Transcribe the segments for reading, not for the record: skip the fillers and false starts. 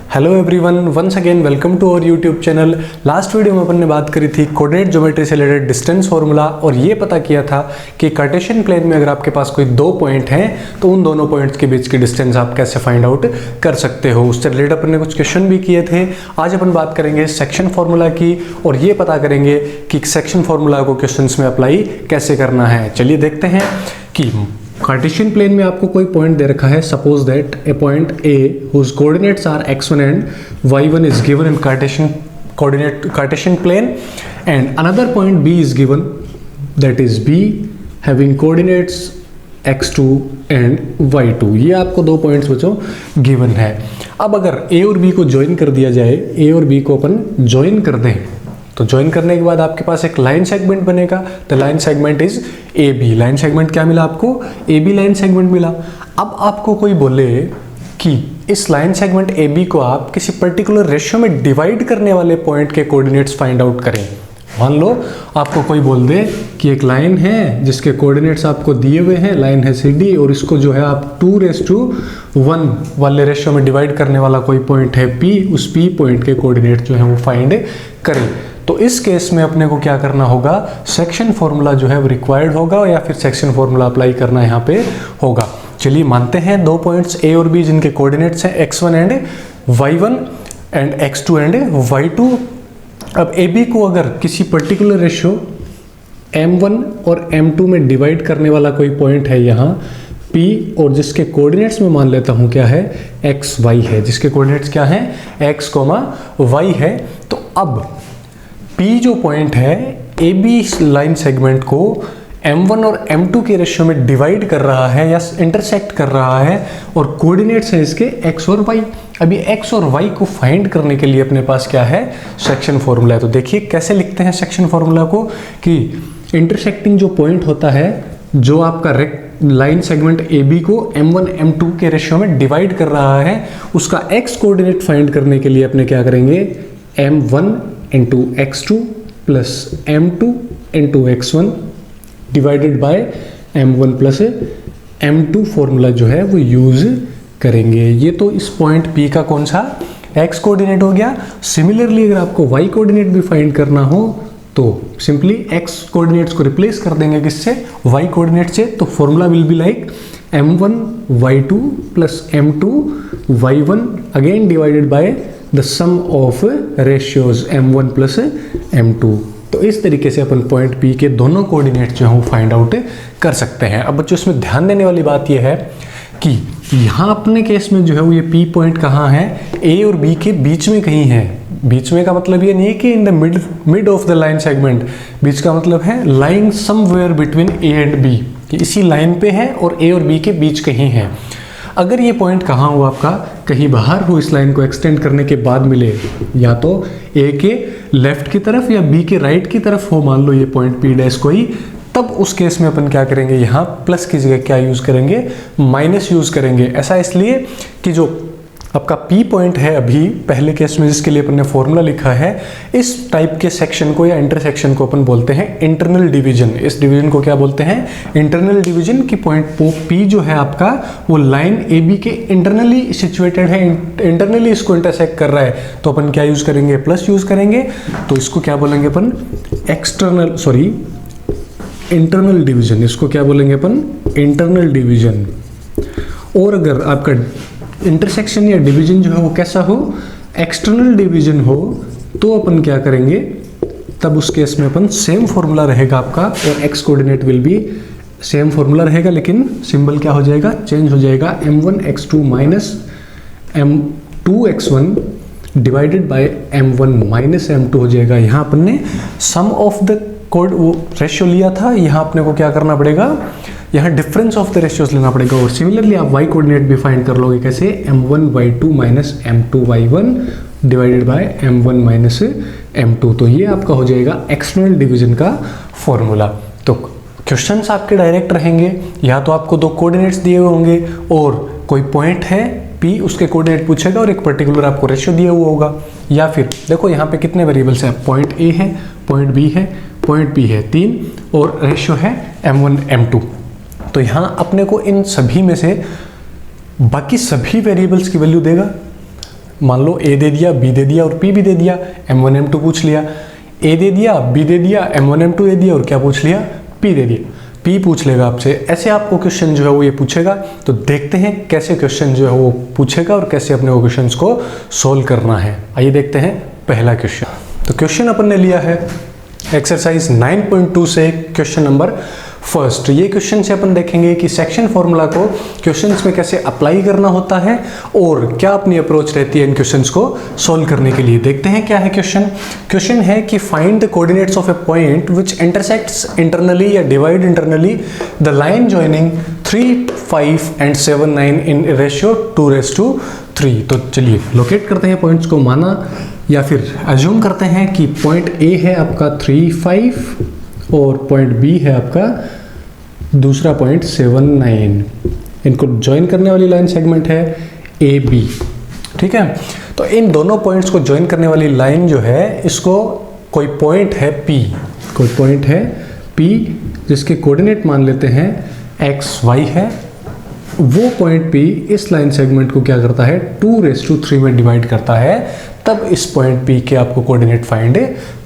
Hello everyone, once again welcome to our YouTube channel. Last video में अपन ने बात करी थी कोऑर्डिनेट ज्योमेट्री से रिलेटेड डिस्टेंस फार्मूला और ये पता किया था कि कार्टेशियन प्लेन में अगर आपके पास कोई दो पॉइंट हैं तो उन दोनों पॉइंट्स के बीच की डिस्टेंस आप कैसे फाइंड आउट कर सकते हो। उससे रिलेटेड अपन ने कुछ क्वेश्चन भी किए थे। आज अपन बात करेंगे सेक्शन फार्मूला की और ये पता करेंगे कि सेक्शन फार्मूला को क्वेश्चंस में अप्लाई कैसे करना है। चलिए देखते हैं कि कार्टेशियन प्लेन में आपको कोई पॉइंट दे रखा है। Suppose that a point A whose coordinates are x1 and y1 is given in Cartesian plane and another point b is given that is b having coordinates x2 and y2। ये आपको दो points बच्चों given है। अब अगर a और b को join कर दिया जाए, a और b को अपन ज्वाइन कर दें तो ज्वाइन करने के बाद आपके पास एक लाइन सेगमेंट बनेगा। The line segment is A B. Line segment क्या मिला आपको? ए बी लाइन सेगमेंट मिला। अब आपको कोई बोले कि इस लाइन सेगमेंट ए बी को आप किसी पर्टिकुलर रेशियो में डिवाइड करने वाले पॉइंट के कोऑर्डिनेट्स फाइंड आउट करें। मान लो आपको कोई बोल दे कि एक लाइन है जिसके कोऑर्डिनेट्स आपको दिए हुए हैं, लाइन है सी डी, और इसको जो है आप 2:1 वाले रेशियो में डिवाइड करने वाला कोई पॉइंट है पी, उस पी पॉइंट के कोऑर्डिनेट जो है वो फाइंड करें। तो इस केस में अपने को क्या करना होगा? सेक्शन फॉर्मूला जो है वो रिक्वायर्ड होगा या फिर सेक्शन फॉर्मूला अप्लाई करना यहाँ पे होगा। चलिए मानते हैं दो पॉइंट्स ए और बी जिनके कोऑर्डिनेट्स हैं x1 and y1 and x2 and y2। अब ए बी को अगर किसी पर्टिकुलर रेशियो m1 और m2 में डिवाइड करने वाला कोई पॉइंट है यहाँ P, और जिसके कोऑर्डिनेट्स में मान लेता हूँ क्या है x y है, जिसके कोऑर्डिनेट्स क्या हैं x, y है। तो अब P जो पॉइंट है ए बी लाइन सेगमेंट को m1 और m2 के रेशियो में डिवाइड कर रहा है या इंटरसेक्ट कर रहा है और कोऑर्डिनेट्स हैं इसके x और y। अभी x और y को फाइंड करने के लिए अपने पास क्या है? सेक्शन फॉर्मूला है। तो देखिए कैसे लिखते हैं सेक्शन फॉर्मूला को कि इंटरसेक्टिंग जो पॉइंट होता है जो आपका लाइन सेगमेंट ए बी को m1 m2 के रेशियो में डिवाइड कर रहा है, उसका x कोऑर्डिनेट फाइंड करने के लिए अपने क्या करेंगे? m1 into x2 plus m2 into x1 divided by m1 plus m2 formula जो है वो यूज करेंगे। ये तो इस पॉइंट P का कौन सा x कोऑर्डिनेट हो गया। सिमिलरली अगर आपको y कोऑर्डिनेट भी फाइंड करना हो तो सिंपली x कोऑर्डिनेट्स को रिप्लेस कर देंगे किससे? y कोऑर्डिनेट से। तो formula will be like m1 y2 plus m2 y1 again divided by the sum of ratios m1 plus m2। तो इस तरीके से अपन पॉइंट P के दोनों कोऑर्डिनेट्स जो हैं वो फाइंड आउट कर सकते हैं। अब बच्चों इसमें ध्यान देने वाली बात यह है कि यहाँ अपने केस में जो है वो ये P पॉइंट कहाँ है? A और B के बीच में कहीं है। बीच में का मतलब ये नहीं है कि in the mid of the line segment. बीच का मतलब है lying somewhere between A and B, कि इसी लाइन पे है और A और B के बीच कहीं है। अगर ये पॉइंट कहाँ हो आपका? कहीं बाहर हो, इस लाइन को एक्सटेंड करने के बाद मिले, या तो ए के लेफ्ट की तरफ या बी के राइट की तरफ हो, मान लो ये पॉइंट पी डैश कोई, तब उस केस में अपन क्या करेंगे? यहाँ प्लस की जगह क्या यूज करेंगे? माइनस यूज करेंगे। ऐसा इसलिए कि जो आपका P पॉइंट है अभी पहले केस में जिसके लिए अपन ने फॉर्मूला लिखा है, इस टाइप के सेक्शन को या इंटरसेक्शन को अपन बोलते हैं इंटरनल डिवीजन। इस डिवीजन को क्या बोलते हैं? Internal division. की पॉइंट P जो है आपका वो लाइन ए बी के इंटरनली सिचुएटेड है, इंटरनली इसको इंटरसेक्ट कर रहा है, तो अपन क्या यूज करेंगे? प्लस यूज करेंगे। तो इसको क्या बोलेंगे अपन? Internal division. इसको क्या बोलेंगे अपन? Internal division. और अगर आपका इंटरसेक्शन या डिवीजन जो है वो कैसा हो? एक्सटर्नल डिवीजन हो, तो अपन क्या करेंगे? तब उस केस में अपन सेम फॉर्मूला रहेगा आपका और x coordinate will be same formula रहेगा, लेकिन सिंबल क्या हो जाएगा? चेंज हो जाएगा। m1 x2 minus m2 x1 divided by m1 minus m2 हो जाएगा। यहाँ अपन ने सम ऑफ द कोड वो रेशियो लिया था, यहाँ अपने को क्या करना पड़ेगा? यहाँ डिफरेंस ऑफ द रेशियोज लेना पड़ेगा। और सिमिलरली आप y कोऑर्डिनेट भी फाइंड कर लोगे कैसे? m1 y2 minus m2 y1 divided by m1 minus m2। तो ये आपका हो जाएगा एक्सटर्नल डिवीजन का फॉर्मूला। तो क्वेश्चंस आपके डायरेक्ट रहेंगे, या तो आपको दो कोऑर्डिनेट्स दिए हुए होंगे और कोई पॉइंट है P, उसके कोऑर्डिनेट पूछेगा और एक पर्टिकुलर आपको रेशियो दिया हुआ होगा, या फिर देखो यहाँ पे कितने वेरिएबल्स हैं? पॉइंट A है, पॉइंट B है, पॉइंट P है 3 और रेशियो है m1 m2। तो यहाँ अपने को इन सभी में से बाकी सभी वेरिएबल्स की वैल्यू देगा। मान लो ए दे दिया, बी दे दिया और पी भी दे दिया, M1 M2 पूछ लिया। ए दे दिया, बी दे दिया, M1 M2 दे दिया और क्या पूछ लिया, पी दे दिया। पी पूछ लेगा आपसे, ऐसे आपको क्वेश्चन जो है वो ये पूछेगा। तो देखते हैं कैसे क्वेश्चन जो है वो पूछेगा और कैसे अपने वो क्वेश्चंस को सोल्व करना है। आइए देखते हैं पहला क्वेश्चन। तो क्वेश्चन अपन ने लिया है एक्सरसाइज 9.2 से क्वेश्चन नंबर फर्स्ट। ये क्वेश्चन से अपन देखेंगे कि सेक्शन फॉर्मूला को क्वेश्चंस में कैसे अप्लाई करना होता है और क्या अपनी अप्रोच रहती है इन क्वेश्चंस को सोल्व करने के लिए। देखते हैं क्या है क्वेश्चन। क्वेश्चन है कि find the coordinates of a point which intersects internally या divide internally the line joining 3, 5 and 7, 9 in ratio 2:3। तो चलिए लोकेट करते हैं पॉइंट्स को, माना या फिर अज्यूम करते हैं कि पॉइंट ए है आपका 3, 5 और पॉइंट बी है आपका दूसरा पॉइंट 7, 9। इनको ज्वाइन करने वाली लाइन सेगमेंट है ए बी, ठीक है। तो इन दोनों पॉइंट्स को ज्वाइन करने वाली लाइन जो है, इसको कोई पॉइंट है पी, कोई पॉइंट है पी जिसके कोऑर्डिनेट मान लेते हैं एक्स वाई है। वो पॉइंट पी इस लाइन सेगमेंट को क्या करता है, 2:3 में डिवाइड करता है। तब इस पॉइंट पी के आपको कोऑर्डिनेट फाइंड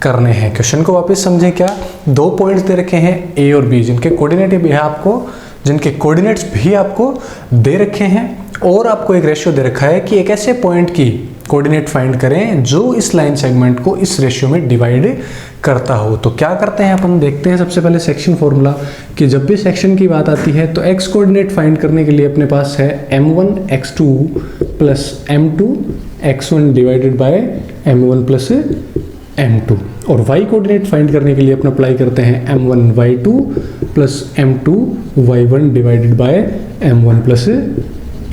करने हैं। क्वेश्चन को वापस समझें। क्या दो पॉइंट्स दे रखे हैं ए और बी, जिनके कोऑर्डिनेट भी है आपको, जिनके कोऑर्डिनेट्स भी आपको दे रखे हैं और आपको एक रेशियो दे रखा है कि एक ऐसे पॉइंट की कोऑर्डिनेट फाइंड करें जो इस लाइन सेगमेंट को इस रेशियो में डिवाइड करता हो। तो क्या करते हैं अपन, देखते हैं सबसे पहले सेक्शन फॉर्मूला कि जब भी सेक्शन की बात आती है तो एक्स कोऑर्डिनेट फाइंड करने के लिए अपने पास है m1 x2 plus m2 x1 divided by m1 plus m2, और y कोऑर्डिनेट फाइंड करने के लिए अपन अप्लाई करते हैं m1 y2 plus m2 y1 divided by m1 plus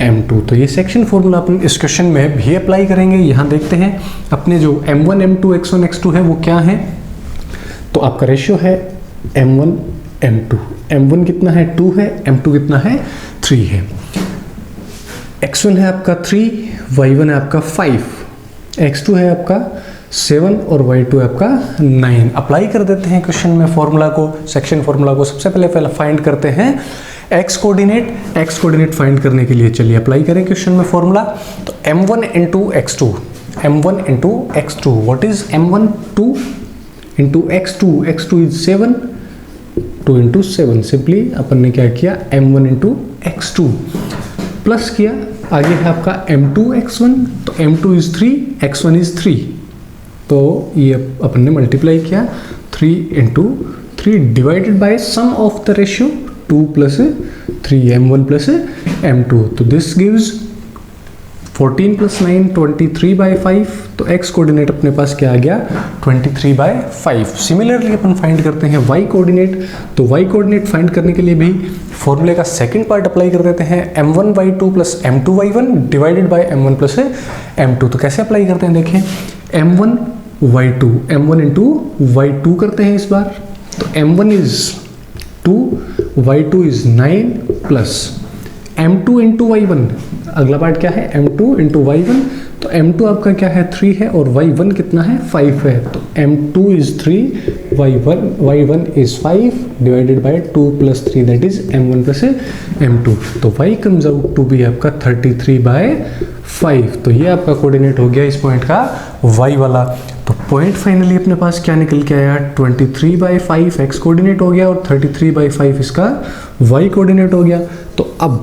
m2। तो ये सेक्शन फॉर्मूला अपन इस क्वेश्चन में भी अप्लाई करेंगे। यहाँ देखते हैं अपने जो m1 m2 x1 x2 है वो क्या है। तो आपका रेशियो है m1 m2, m1 कितना है 2 है, m2 कितना है 3 है। x1 है आपका 3, y1 है आपका 5, x2 है आपका 7 और y2 है आपका 9। अप्लाई कर देते हैं क्वेश्चन में फॉर्मूला को, सेक्शन फॉर्मूला को। सबसे पहले फाइंड करते हैं एक्स कोऑर्डिनेट फाइंड करने के लिए चलिए अप्लाई करें क्वेश्चन में फॉर्मूला। तो m1 into x2, m1 into x2, what is m1 2 into x2, x2 is 7, 2 into 7। Simply अपन ने क्या किया, m1 into x2 प्लस किया, आगे है आपका m2 x1, तो m2 इज 3, x1 इज 3, तो ये अपन ने मल्टीप्लाई किया 3 into 3 divided by sum of the ratio 2 plus 3 m1 plus m2। तो दिस गिव्स 14 plus 9 23/5। तो x कोऑर्डिनेट अपने पास क्या आ गया 23/5। सिमिलरली अपन फाइंड करते हैं y कोऑर्डिनेट। तो y कोऑर्डिनेट फाइंड करने के लिए भी फॉर्मूले का सेकंड पार्ट अप्लाई कर देते हैं m1 y2 plus m2 y1 divided by m1 plus m2। तो कैसे अप्लाई करते हैं देखें, m1 y2, m1 into y2 करते हैं इस बार। तो m1 is 2, y2 is 9 plus m2 into y1, अगला पार्ट क्या है m2 into y1। तो m2 आपका क्या है 3 है और y1 कितना है 5 है। तो m2 is 3, y1 is 5 divided by 2 plus 3 that is m1 plus m2। तो y comes out to be आपका 33/5। तो ये आपका कोऑर्डिनेट हो गया इस पॉइंट का y वाला। तो पॉइंट फाइनली अपने पास क्या निकल के आया, 23/5 x कोऑर्डिनेट हो गया और 33/5 इसका y कोऑर्डिनेट हो गया। तो अब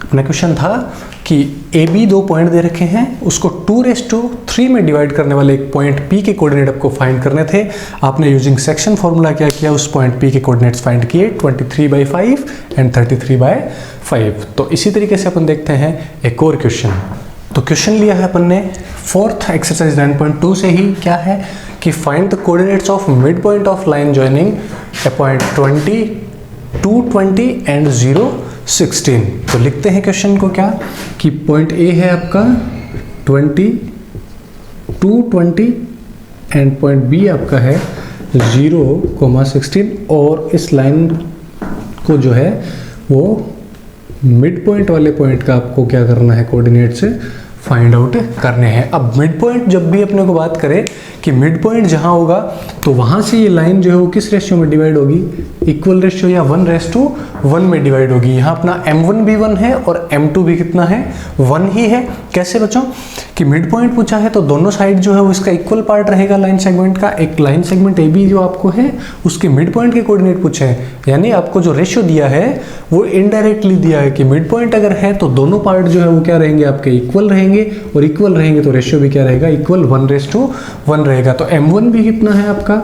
अपना क्वेश्चन था कि ए बी दो पॉइंट दे रखे हैं, उसको 2:3 में डिवाइड करने वाले एक पॉइंट पी के कोऑर्डिनेट आपको फाइंड करने थे। आपने यूजिंग सेक्शन फॉर्मूला क्या किया, उस पॉइंट पी के कोऑर्डिनेट्स फाइंड किए 23/5 एंड 33/5। तो इसी तरीके से अपन देखते हैं एक और क्वेश्चन। तो क्वेश्चन लिया है अपन ने फोर्थ एक्सरसाइज 9.2 से ही, क्या है कि find the coordinates of mid point of line joining A point 20, 220 and 0, 16। तो लिखते हैं क्वेश्चन को क्या कि पॉइंट ए है आपका 20, 220 एंड पॉइंट बी आपका है 0,16 और इस लाइन को जो है वो मिड पॉइंट वाले पॉइंट का आपको क्या करना है, कोऑर्डिनेट से फाइंड आउट करने हैं। अब मिड पॉइंट जब भी अपने को बात करें कि मिड पॉइंट जहां होगा तो वहां से ये लाइन जो है वो किस रेशियो में डिवाइड होगी, इक्वल रेशियो या 1:1 1 में डिवाइड होगी। यहाँ अपना m1 भी 1 है और m2 भी कितना है, 1 ही है। कैसे बच्चों कि मिड पॉइंट पूछा है तो दोनों साइड जो है वो इसका इक्वल पार्ट रहेगा लाइन सेगमेंट का। एक लाइन सेगमेंट ए बी जो आपको है उसके मिड पॉइंट के कोऑर्डिनेट पूछे हैं, यानी आपको जो रेशियो दिया है वो इनडायरेक्टली दिया है कि मिड पॉइंट अगर है तो दोनों पार्ट जो है वो क्या रहेंगे, आपके इक्वल रहेंगे, और इक्वल रहेंगे तो रेशियो भी क्या रहेगा, इक्वल 1:1 रहेगा। तो m1 भी कितना है आपका,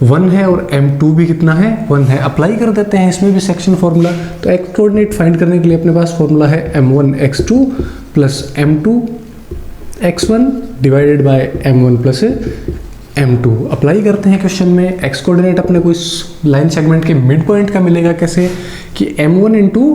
1 है, और m2 भी कितना है, 1 है। अप्लाई कर देते हैं इसमें भी सेक्शन फॉर्मूला। तो एक्स कोऑर्डिनेट फाइंड करने के लिए अपने पास फॉर्मूला है m1 x2 plus m2 x1 divided by m1 plus m2। Apply करते हैं क्वेश्चन में। एक्स कोऑर्डिनेट अपने को इस लाइन सेगमेंट के मिड पॉइंट का मिलेगा कैसे कि m1 इंटू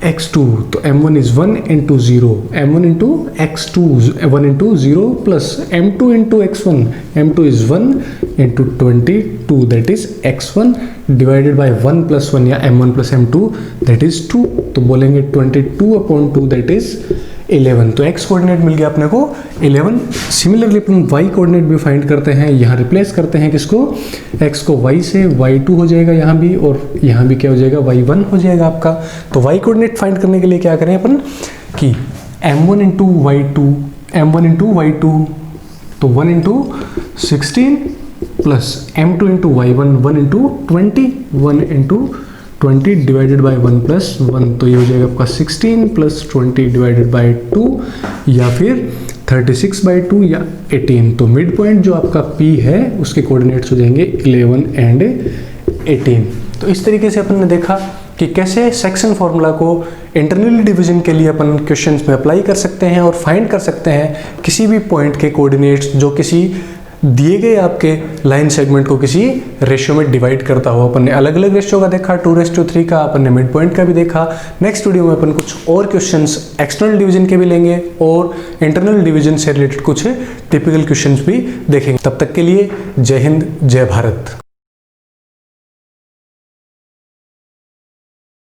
x2, तो m1 is 1 into 0, m1 into x2 1 into 0 plus m2 into x1, m2 is 1 into 22, that is x1 divided by 1 plus 1 या m1 plus m2 that is 2, तो बोलेंगे 22/2 that is 11। तो x coordinate मिल गया अपने को 11। Similarly अपन y coordinate भी find करते हैं, यहाँ रिप्लेस करते हैं किसको, x को y से, y2 हो जाएगा यहाँ भी, और यहाँ भी क्या हो जाएगा, y1 हो जाएगा आपका। तो y कोऑर्डिनेट फाइंड करने के लिए क्या करें अपन कि m1 into y2, m1 into y2 तो 1 into 16 plus m2 into y1 1 into 20, 1 into 20 divided by 1 plus 1, तो ये हो जाएगा आपका 16 प्लस 20 डिवाइडेड बाय 2 या फिर 36/2 या 18। तो मिड पॉइंट जो आपका P है उसके कोऑर्डिनेट्स हो जाएंगे 11 एंड 18। तो इस तरीके से अपन ने देखा कि कैसे सेक्शन फॉर्मूला को इंटरनल डिवीजन के लिए अपन क्वेश्चंस में अप्लाई कर सकते हैं और फाइंड कर सकते हैं किसी भी पॉइंट के कोऑर्डिनेट्स जो किसी दिए गए आपके लाइन सेगमेंट को किसी रेशियो में डिवाइड करता हो। अपन ने अलग अलग रेशियो का देखा, 2:3 का, अपन ने मिड पॉइंट का भी देखा। नेक्स्ट वीडियो में अपन कुछ और क्वेश्चंस एक्सटर्नल डिवीजन के भी लेंगे और इंटरनल डिवीजन से रिलेटेड कुछ टिपिकल क्वेश्चंस भी देखेंगे। तब तक के लिए जय हिंद, जय भारत।